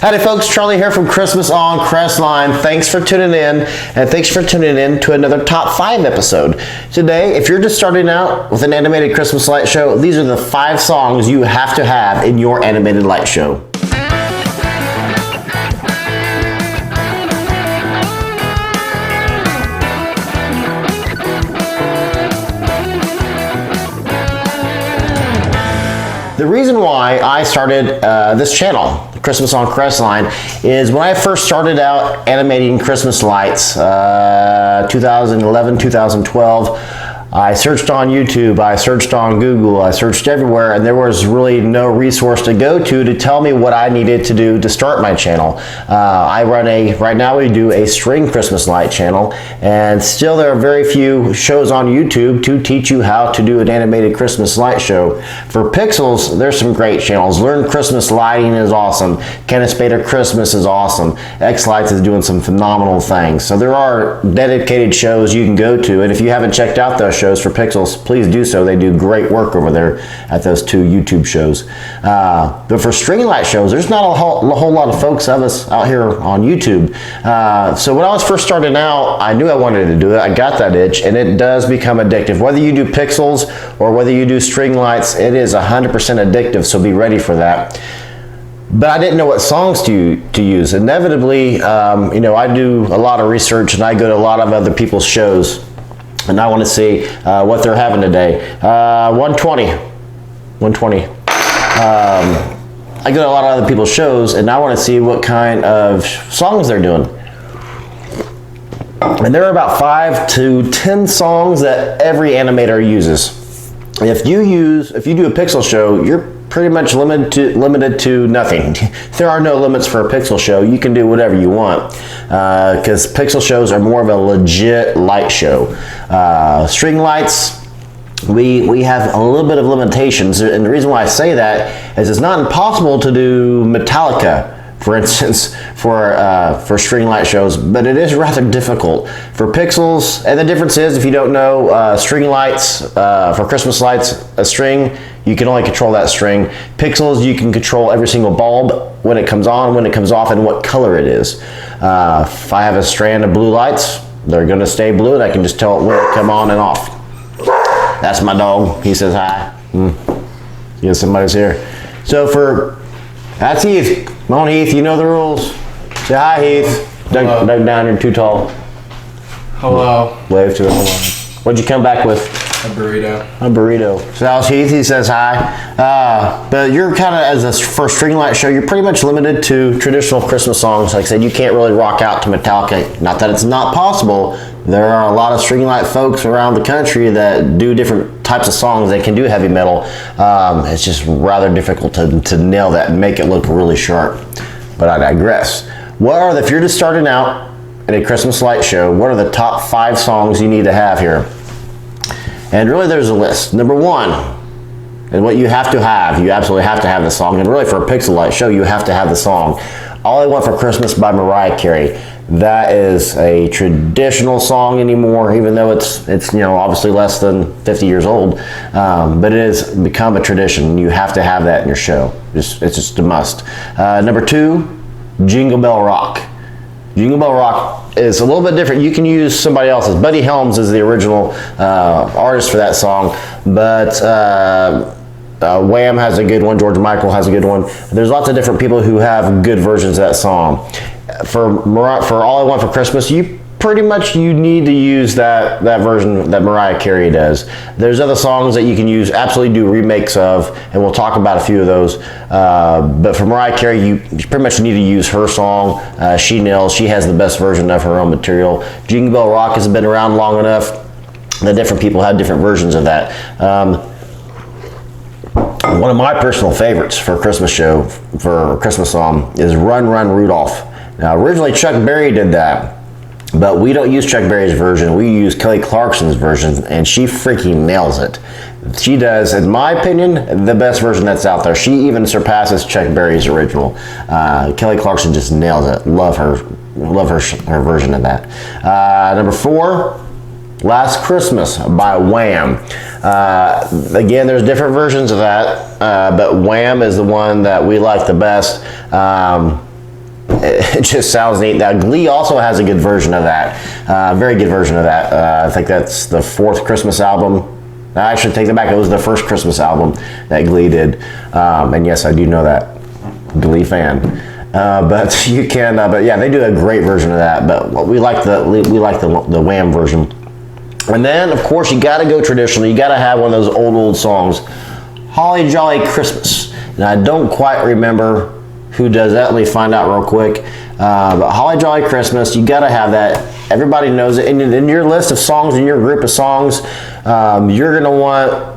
Howdy folks, Charlie here from Christmas on Crestline. Thanks for tuning in, and thanks for tuning in to another Top 5 episode. Today, if you're just starting out with an animated Christmas light show, these are the 5 songs you have to have in your animated light show. The reason why I started this channel, Christmas on Crestline, is when I first started out animating Christmas lights, 2011, 2012, I searched on YouTube, I searched on Google, I searched everywhere, and there was really no resource to go to tell me what I needed to do to start my channel. Right now we do a string Christmas light channel, and still there are very few shows on YouTube to teach you how to do an animated Christmas light show. For Pixels, there's some great channels. Learn Christmas Lighting is awesome. Kenneth Spader Christmas is awesome. X-Lights is doing some phenomenal things. So there are dedicated shows you can go to, and if you haven't checked out those shows for Pixels, please do so. They do great work over there at those 2 YouTube shows. But for string light shows, there's not a whole lot of folks of us out here on YouTube. So when I was first starting out, I knew I wanted to do it. I got that itch, and it does become addictive. Whether you do Pixels or whether you do string lights, it is 100% addictive, so be ready for that. But I didn't know what songs to use. Inevitably, I do a lot of research, and I go to a lot of other people's shows, and I want to see what they're having today. 120. I go to a lot of other people's shows, and I want to see what kind of songs they're doing. And there are about 5 to 10 songs that every animator uses. If you do a Pixel show, you're pretty much limited to nothing. There are no limits for a Pixel show. You can do whatever you want, because Pixel shows are more of a legit light show. String lights, we have a little bit of limitations, and the reason why I say that is it's not impossible to do Metallica, for instance, for string light shows, but it is rather difficult for Pixels. And the difference is, if you don't know, string lights, for Christmas lights, a string, you can only control that string. Pixels, you can control every single bulb, when it comes on, when it comes off, and what color it is. If I have a strand of blue lights, they're going to stay blue, and I can just tell it when to come on and off. That's my dog. He says hi. Yeah, somebody's here. So that's Heath. Come on, Heath, you know the rules. Say hi, Heath. Doug down, you're too tall. Hello. Wave to him. What'd you come back with? A burrito. A burrito. So that was Heath, he says hi. But you're kind of, for a string light show, you're pretty much limited to traditional Christmas songs. Like I said, you can't really rock out to Metallica. Not that it's not possible. There are a lot of string light folks around the country that do different types of songs. They can do heavy metal. It's just rather difficult to nail that and make it look really sharp. But I digress. If you're just starting out in a Christmas light show, what are the top 5 songs you need to have here? And really there's a list. Number 1, and what you have to have, you absolutely have to have the song, and really for a Pixel light show, you have to have the song, All I Want for Christmas by Mariah Carey. That is a traditional song anymore, even though it's obviously less than 50 years old, but it has become a tradition. You have to have that in your show. It's just a must. Number 2, Jingle Bell Rock. Jingle Bell Rock is a little bit different. You can use somebody else's. Buddy Helms is the original artist for that song, but Wham has a good one. George Michael has a good one. There's lots of different people who have good versions of that song. For All I Want for Christmas, you need to use that version that Mariah Carey does. There's other songs that you can use, absolutely do remakes of, and we'll talk about a few of those. But for Mariah Carey, you pretty much need to use her song. She nails. She has the best version of her own material. Jingle Bell Rock has been around long enough that different people have different versions of that. One of my personal favorites for a Christmas show, for a Christmas song, is Run Run Rudolph. Now, originally Chuck Berry did that, but we don't use Chuck Berry's version. We use Kelly Clarkson's version, and she freaking nails it. She does, in my opinion, the best version that's out there. She even surpasses Chuck Berry's original. Kelly Clarkson just nails it. Love her version of that. Number 4, Last Christmas by Wham. Again, there's different versions of that, but Wham is the one that we like the best. it just sounds neat. Now, Glee also has a good version of that, very good version of that. I think that's the 4th Christmas album. I should take that back. It was the first Christmas album that Glee did, and yes, I do know that. Glee fan, but you can. But yeah, they do a great version of that. But we like the Wham version. And then, of course, you got to go traditional. You got to have one of those old songs, "Holly Jolly Christmas." And I don't quite remember who does that. Let me find out real quick. But "Holly Jolly Christmas," you got to have that. Everybody knows it. And in your list of songs, in your group of songs, you're going to want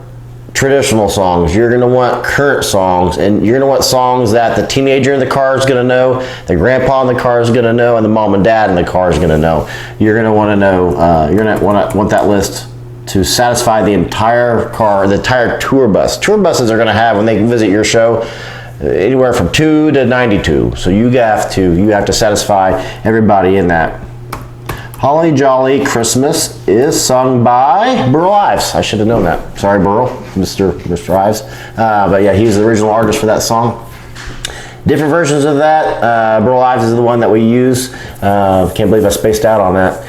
traditional songs, you're going to want current songs, and you're going to want songs that the teenager in the car is going to know, the grandpa in the car is going to know, and the mom and dad in the car is going to know. You're going to want to know, you're going to want that list to satisfy the entire car, the entire tour bus. Tour buses are going to have, when they visit your show, anywhere from 2 to 92. So you have to satisfy everybody in that. "Holly Jolly Christmas" is sung by Burl Ives. I should have known that. Sorry, Burl, Mr. Ives. But yeah, he's the original artist for that song. Different versions of that. Burl Ives is the one that we use. Can't believe I spaced out on that.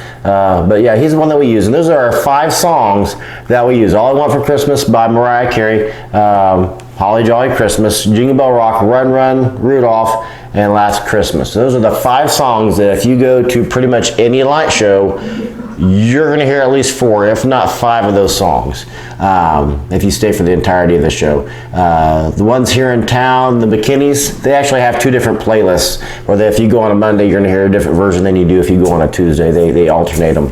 But yeah, he's the one that we use. And those are our 5 songs that we use. "All I Want for Christmas" by Mariah Carey, "Holly Jolly Christmas," "Jingle Bell Rock," "Run Run Rudolph," and "Last Christmas." Those are the 5 songs that if you go to pretty much any light show, you're going to hear at least 4, if not 5 of those songs, if you stay for the entirety of the show. The ones here in town, the McKinneys, they actually have 2 different playlists, where if you go on a Monday, you're going to hear a different version than you do if you go on a Tuesday. They alternate them.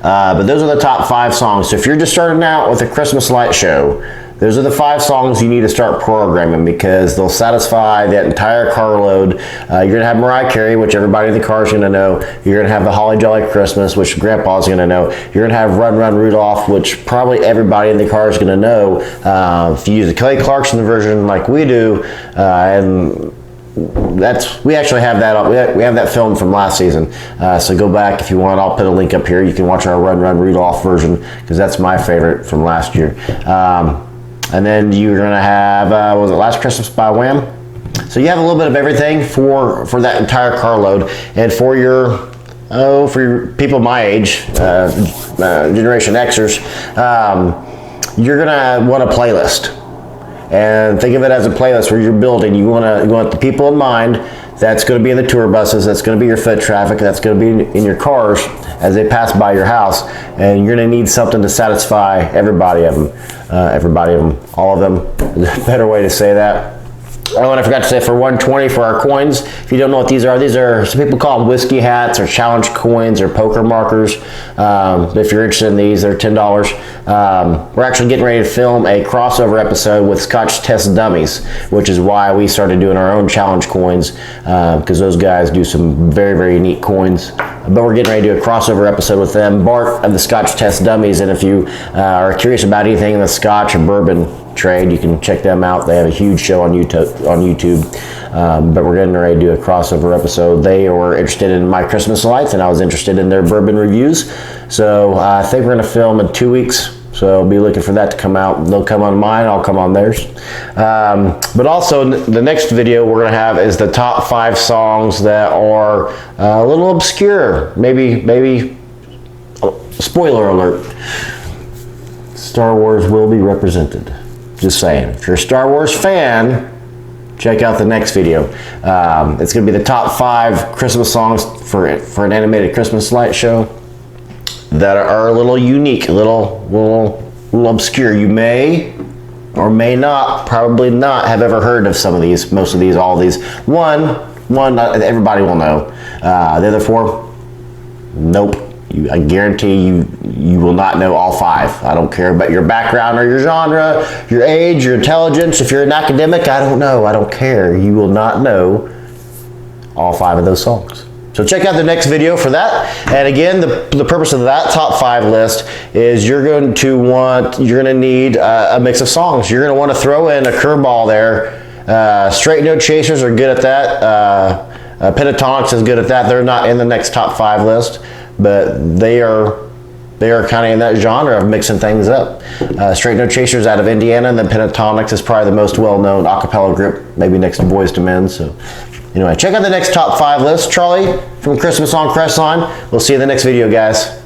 But those are the top 5 songs. So if you're just starting out with a Christmas light show, those are the 5 songs you need to start programming, because they'll satisfy that entire carload. You're going to have Mariah Carey, which everybody in the car is going to know. You're going to have the "Holly Jolly Christmas," which Grandpa's going to know. You're going to have "Run Run Rudolph," which probably everybody in the car is going to know. If you use the Kelly Clarkson version like we do, and we actually have that. We have that film from last season. So go back if you want. I'll put a link up here. You can watch our "Run Run Rudolph" version, because that's my favorite from last year. And then you're going to have, was it "Last Christmas" by Wham? So you have a little bit of everything for that entire carload. And for your people my age, Generation Xers, you're going to want a playlist. And think of it as a playlist where you're building. You want the people in mind. That's going to be in the tour buses. That's going to be your foot traffic. That's going to be in your cars as they pass by your house. And you're going to need something to satisfy everybody of them. All of them. Better way to say that. Oh, and I forgot to say, for $1.20 for our coins, if you don't know what these are some people call them whiskey hats or challenge coins or poker markers. If you're interested in these, they're $10. We're actually getting ready to film a crossover episode with Scotch Test Dummies, which is why we started doing our own challenge coins, because those guys do some very, very neat coins. But we're getting ready to do a crossover episode with them, Bart of the Scotch Test Dummies, and if you are curious about anything in the Scotch or bourbon trade, you can check them out. They have a huge show on YouTube. But we're getting ready to do a crossover episode. They were interested in my Christmas lights, and I was interested in their bourbon reviews. So I think we're going to film in 2 weeks. So be looking for that to come out. They'll come on mine, I'll come on theirs. But also the next video we're going to have is the top 5 songs that are a little obscure. Maybe spoiler alert. Star Wars will be represented. Just saying. If you're a Star Wars fan, check out the next video. It's going to be the top 5 Christmas songs for an animated Christmas light show that are a little unique, a little obscure. You may or may not, probably not, have ever heard of some of these, most of these, all of these. One, not everybody will know. The other 4, nope. I guarantee you will not know all 5. I don't care about your background or your genre, your age, your intelligence. If you're an academic, I don't know. I don't care. You will not know all 5 of those songs. So check out the next video for that. And again, the purpose of that top 5 list is you're going to need a mix of songs. You're going to want to throw in a curveball there. Straight note chasers are good at that. Pentatonics is good at that. They're not in the next top 5 list, but they are kind of in that genre of mixing things up. Straight Note Chasers out of Indiana, and then Pentatonics is probably the most well-known a cappella group, maybe next to Boyz II Men. So Anyway, check out the next top 5 list. Charlie from Christmas on Crestline. We'll see you in the next video, guys.